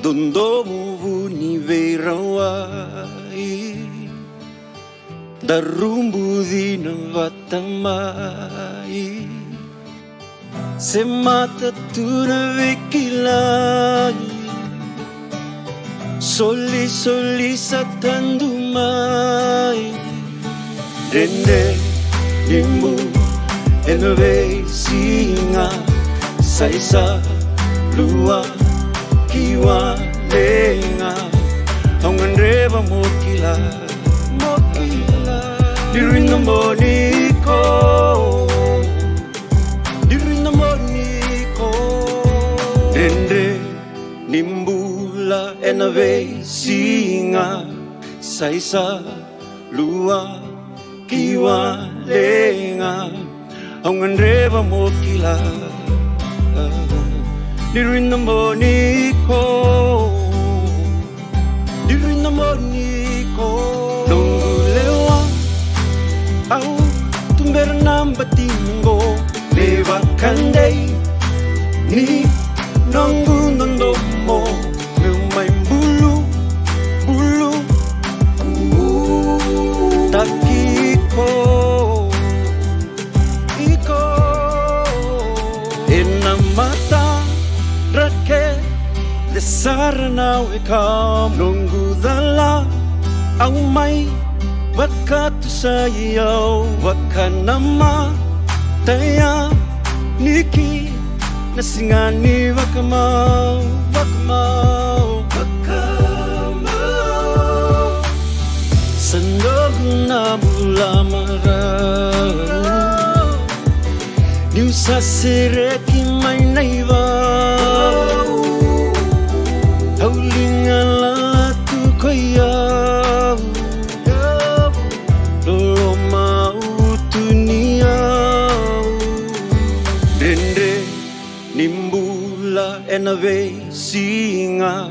Dondomu ni veirawai Darumbu di navatamai Se mata tu na vekilai Soli satandumai Rende nimbu enove singa Saisa lua kiwa lenga Aungan reba mokila Dirinda moniko Dirinda moniko Rende nimbula enave singa Saisa lua kiwa lenga Aungan reba mokila Dirinda moniko Dirinda moniko Nunggulewa Au tumber nambatingo Lewa kandai Ni nunggu nondomo Meumay bulu Takiko Iko Enamata Rake Desarana wekam Nunggu dala Au mai Wakatu sayaw Wakanama Taya Niki Nasingani wakamau Sandogu na mula marau Niu sasireki may naivau Haulingan lalatu koyaw Lolo mautuniaw Dende nimbula enave singa